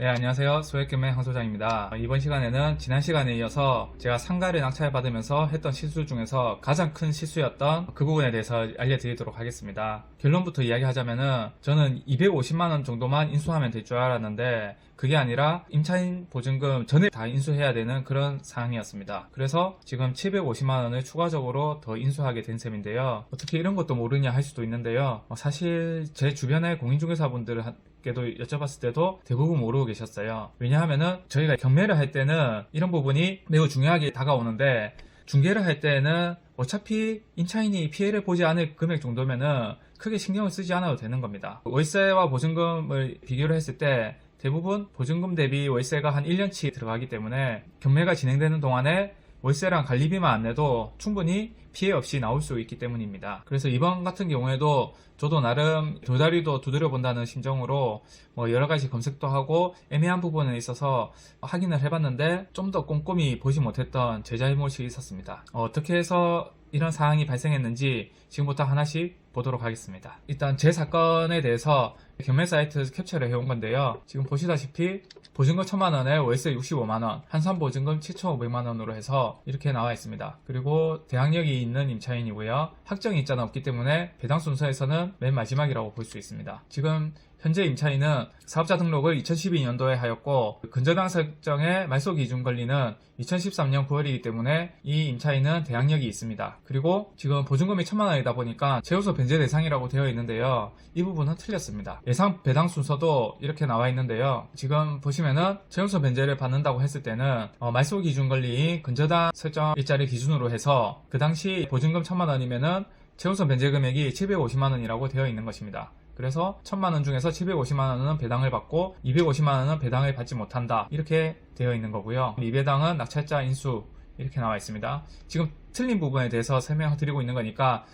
네, 안녕하세요. 소액금융 황소장입니다. 이번 시간에는 지난 시간에 이어서 제가 상가를 낙찰받으면서 했던 실수 중에서 가장 큰 실수였던 그 부분에 대해서 알려드리도록 하겠습니다. 결론부터 이야기하자면은 저는 250만원 정도만 인수하면 될 줄 알았는데 그게 아니라 임차인 보증금 전에 다 인수해야 되는 그런 상황이었습니다. 그래서 지금 750만원을 추가적으로 더 인수하게 된 셈인데요. 어떻게 이런 것도 모르냐 할 수도 있는데요. 사실 제 주변의 공인중개사분들께도 여쭤봤을 때도 대부분 모르고 계셨어요. 왜냐하면은 저희가 경매를 할 때는 이런 부분이 매우 중요하게 다가오는데 중개를 할 때는 어차피 임차인이 피해를 보지 않을 금액 정도면은 크게 신경을 쓰지 않아도 되는 겁니다. 월세와 보증금을 비교를 했을 때 대부분 보증금 대비 월세가 한 1년치 들어가기 때문에 경매가 진행되는 동안에 월세랑 관리비만 안 내도 충분히 피해 없이 나올 수 있기 때문입니다. 그래서 이번 같은 경우에도 저도 나름 돌다리도 두드려 본다는 심정으로 여러 가지 검색도 하고 애매한 부분에 있어서 확인을 해봤는데 좀 더 꼼꼼히 보지 못했던 제 잘못이 있었습니다. 어떻게 해서 이런 상황이 발생했는지 지금부터 하나씩 보도록 하겠습니다. 일단 제 사건에 대해서 경매 사이트에서 캡처를 해온 건데요. 지금 보시다시피 보증금 1000만원에 월세 65만원, 한산보증금 7500만원으로 해서 이렇게 나와 있습니다. 그리고 대항력이 있는 임차인이고요. 확정일자는 없기 때문에 배당 순서에서는 맨 마지막이라고 볼 수 있습니다. 지금 현재 임차인은 사업자 등록을 2012년도에 하였고 근저당 설정의 말소 기준 권리는 2013년 9월이기 때문에 이 임차인은 대항력이 있습니다. 그리고 지금 보증금이 1000만원이다 보니까 최우선 변제 대상이라고 되어 있는데요. 이 부분은 틀렸습니다. 예상 배당 순서도 이렇게 나와 있는데요. 지금 보시면은 최우선 변제를 받는다고 했을 때는 말소 기준 권리인 근저당 설정 일자를 기준으로 해서 그 당시 보증금 1000만원이면은 최우선 변제 금액이 750만원이라고 되어 있는 것입니다. 그래서 1000만원 중에서 750만원은 배당을 받고 250만원은 배당을 받지 못한다. 이렇게 되어 있는 거고요. 미배당은 낙찰자 인수 이렇게 나와 있습니다. 지금 틀린 부분에 대해서 설명드리고 있는 거니까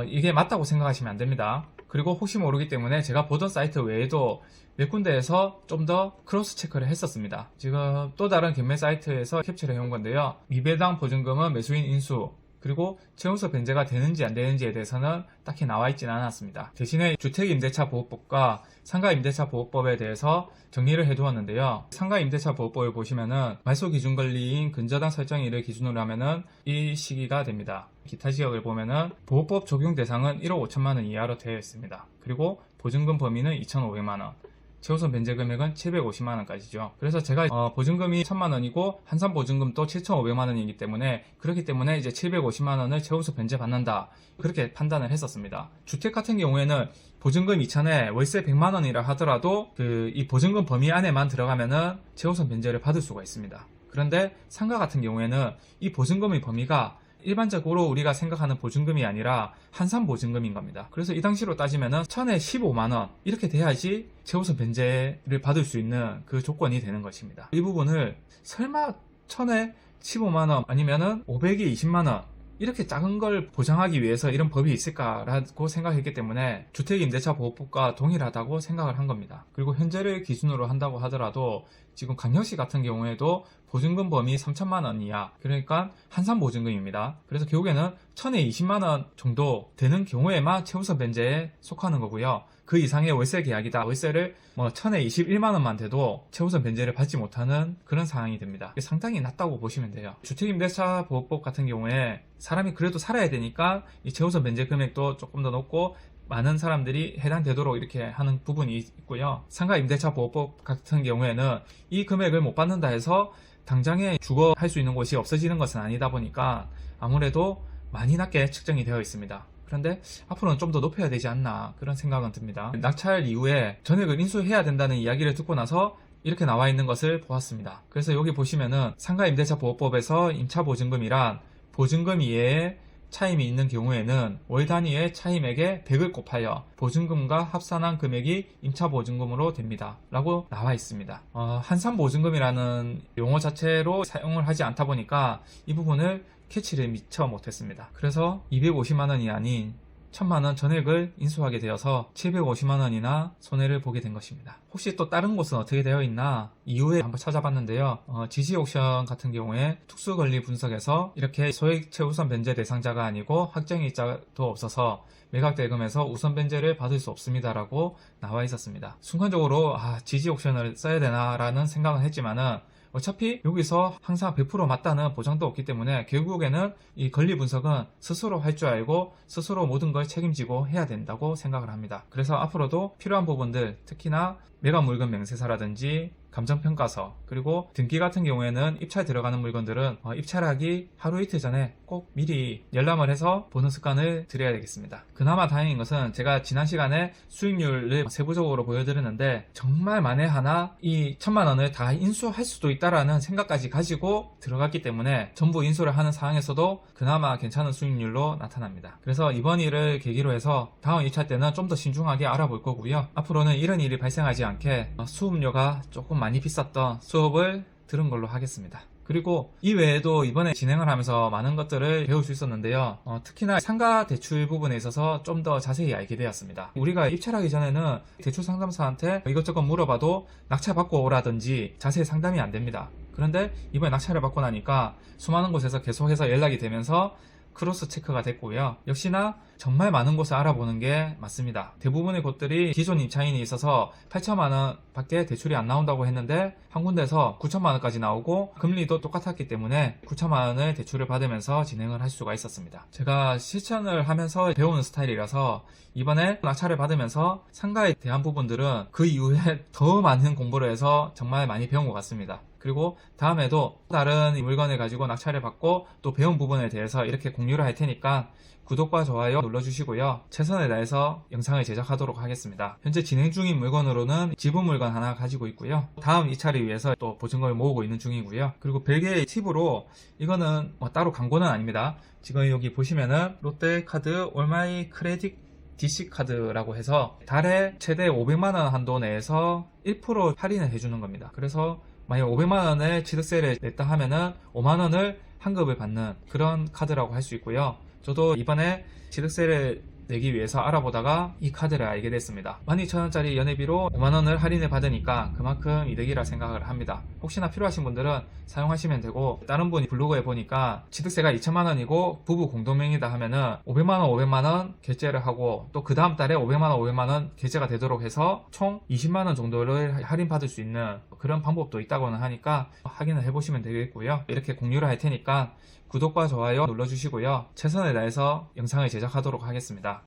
이게 맞다고 생각하시면 안 됩니다. 그리고 혹시 모르기 때문에 제가 보던 사이트 외에도 몇 군데에서 좀 더 크로스 체크를 했었습니다. 지금 또 다른 경매 사이트에서 캡처를 해온 건데요. 미배당 보증금은 매수인 인수 그리고 최우선 변제가 되는지 안 되는지에 대해서는 딱히 나와 있지는 않았습니다. 대신에 주택임대차보호법과 상가임대차보호법에 대해서 정리를 해두었는데요. 상가임대차보호법을 보시면은 말소기준권리인 근저당 설정일을 기준으로 하면은 이 시기가 됩니다. 기타 지역을 보면은 보호법 적용 대상은 1억 5천만원 이하로 되어 있습니다. 그리고 보증금 범위는 2,500만원. 최우선 변제 금액은 750만원까지죠. 그래서 제가 보증금이 1000만원이고 한산 보증금도 7,500만원이기 때문에 그렇기 때문에 이제 750만원을 최우선 변제 받는다. 그렇게 판단을 했었습니다. 주택 같은 경우에는 보증금 2,000에 월세 100만원이라 하더라도 이 보증금 범위 안에만 들어가면은 최우선 변제를 받을 수가 있습니다. 그런데 상가 같은 경우에는 이 보증금의 범위가 일반적으로 우리가 생각하는 보증금이 아니라 한산 보증금인 겁니다. 그래서 이 당시로 따지면은 1000에 15만원 이렇게 돼야지 최우선 변제를 받을 수 있는 그 조건이 되는 것입니다. 이 부분을 설마 1000에 15만원 아니면은 500에 20만원 이렇게 작은 걸 보장하기 위해서 이런 법이 있을까라고 생각했기 때문에 주택임대차보호법과 동일하다고 생각을 한 겁니다. 그리고 현재를 기준으로 한다고 하더라도 지금 강력시 같은 경우에도 보증금 범위 3천만원 이하, 그러니까 한산 보증금입니다. 그래서 결국에는 1000에 20만원 정도 되는 경우에만 최우선 변제에 속하는 거고요. 그 이상의 월세 계약이다. 월세를 1000에 21만원만 돼도 최우선 변제를 받지 못하는 그런 상황이 됩니다. 상당히 낮다고 보시면 돼요. 주택임대차보호법 같은 경우에 사람이 그래도 살아야 되니까 이 최우선 변제 금액도 조금 더 높고 많은 사람들이 해당되도록 이렇게 하는 부분이 있고요. 상가임대차보호법 같은 경우에는 이 금액을 못 받는다 해서 당장에 주거 할 수 있는 곳이 없어지는 것은 아니다 보니까 아무래도 많이 낮게 측정이 되어 있습니다. 그런데 앞으로는 좀 더 높여야 되지 않나 그런 생각은 듭니다. 낙찰 이후에 전액을 인수해야 된다는 이야기를 듣고 나서 이렇게 나와 있는 것을 보았습니다. 그래서 여기 보시면은 상가임대차보호법에서 임차보증금이란 보증금 이외에 차임이 있는 경우에는 월 단위의 차임액에 100을 곱하여 보증금과 합산한 금액이 임차보증금으로 됩니다. 라고 나와 있습니다. 한산보증금이라는 용어 자체로 사용을 하지 않다 보니까 이 부분을 캐치를 미처 못했습니다. 그래서 250만원이 아닌 1000만원 전액을 인수하게 되어서 750만원이나 손해를 보게 된 것입니다. 혹시 또 다른 곳은 어떻게 되어 있나 이후에 한번 찾아봤는데요. 지지옥션 같은 경우에 특수권리 분석에서 이렇게 소액 최우선 변제 대상자가 아니고 확정일자도 없어서 매각 대금에서 우선 변제를 받을 수 없습니다라고 나와 있었습니다. 순간적으로 지지옥션을 써야 되나라는 생각은 했지만은 어차피 여기서 항상 100% 맞다는 보장도 없기 때문에 결국에는 이 권리 분석은 스스로 할 줄 알고 스스로 모든 걸 책임지고 해야 된다고 생각을 합니다. 그래서 앞으로도 필요한 부분들, 특히나 매각 물건 명세서라든지 감정평가서, 그리고 등기 같은 경우에는 입찰 들어가는 물건들은 입찰하기 하루 이틀 전에 꼭 미리 열람을 해서 보는 습관을 들여야 되겠습니다. 그나마 다행인 것은 제가 지난 시간에 수익률을 세부적으로 보여드렸는데 정말 만에 하나 이 1000만원을 다 인수할 수도 있다라는 생각까지 가지고 들어갔기 때문에 전부 인수를 하는 상황에서도 그나마 괜찮은 수익률로 나타납니다. 그래서 이번 일을 계기로 해서 다음 입찰 때는 좀 더 신중하게 알아볼 거고요. 앞으로는 이런 일이 발생하지 않게 수업료가 조금 많이 비쌌던 수업을 들은 걸로 하겠습니다. 그리고 이외에도 이번에 진행을 하면서 많은 것들을 배울 수 있었는데요. 특히나 상가 대출 부분에 있어서 좀 더 자세히 알게 되었습니다. 우리가 입찰하기 전에는 대출 상담사한테 이것저것 물어봐도 낙찰 받고 오라든지 자세히 상담이 안 됩니다. 그런데 이번에 낙찰을 받고 나니까 수많은 곳에서 계속해서 연락이 되면서 크로스 체크가 됐고요. 역시나 정말 많은 곳을 알아보는 게 맞습니다. 대부분의 곳들이 기존 임차인이 있어서 8천만원 밖에 대출이 안 나온다고 했는데 한 군데서 9천만원까지 나오고 금리도 똑같았기 때문에 9천만원을 대출을 받으면서 진행을 할 수가 있었습니다. 제가 실천을 하면서 배우는 스타일이라서 이번에 낙찰을 받으면서 상가에 대한 부분들은 그 이후에 더 많은 공부를 해서 정말 많이 배운 것 같습니다. 그리고 다음에도 다른 물건을 가지고 낙찰을 받고 또 배운 부분에 대해서 이렇게 공유를 할 테니까 구독과 좋아요 눌러주시고요. 최선을 다해서 영상을 제작하도록 하겠습니다. 현재 진행 중인 물건으로는 지분 물건 하나 가지고 있고요. 다음 2차를 위해서 또 보증금을 모으고 있는 중이고요. 그리고 별개의 팁으로 이거는 따로 광고는 아닙니다. 지금 여기 보시면은 롯데카드 올마이 크레딧 DC카드라고 해서 달에 최대 500만원 한도 내에서 1% 할인을 해주는 겁니다. 그래서 만약 500만원을 취득세를 냈다 하면은 5만원을 환급을 받는 그런 카드라고 할 수 있고요. 저도 이번에 취득세를 내기 위해서 알아보다가 이 카드를 알게 됐습니다. 12,000원짜리 연회비로 5만원을 할인을 받으니까 그만큼 이득이라 생각을 합니다. 혹시나 필요하신 분들은 사용하시면 되고, 다른 분이 블로그에 보니까 취득세가 2천만원이고 부부 공동명의다 하면은 500만원 500만원 결제를 하고 또 그 다음 달에 500만원 500만원 결제가 되도록 해서 총 20만원 정도를 할인받을 수 있는 그런 방법도 있다고는 하니까 확인을 해보시면 되겠고요. 이렇게 공유를 할 테니까 구독과 좋아요 눌러주시고요. 최선을 다해서 영상을 제작하도록 하겠습니다.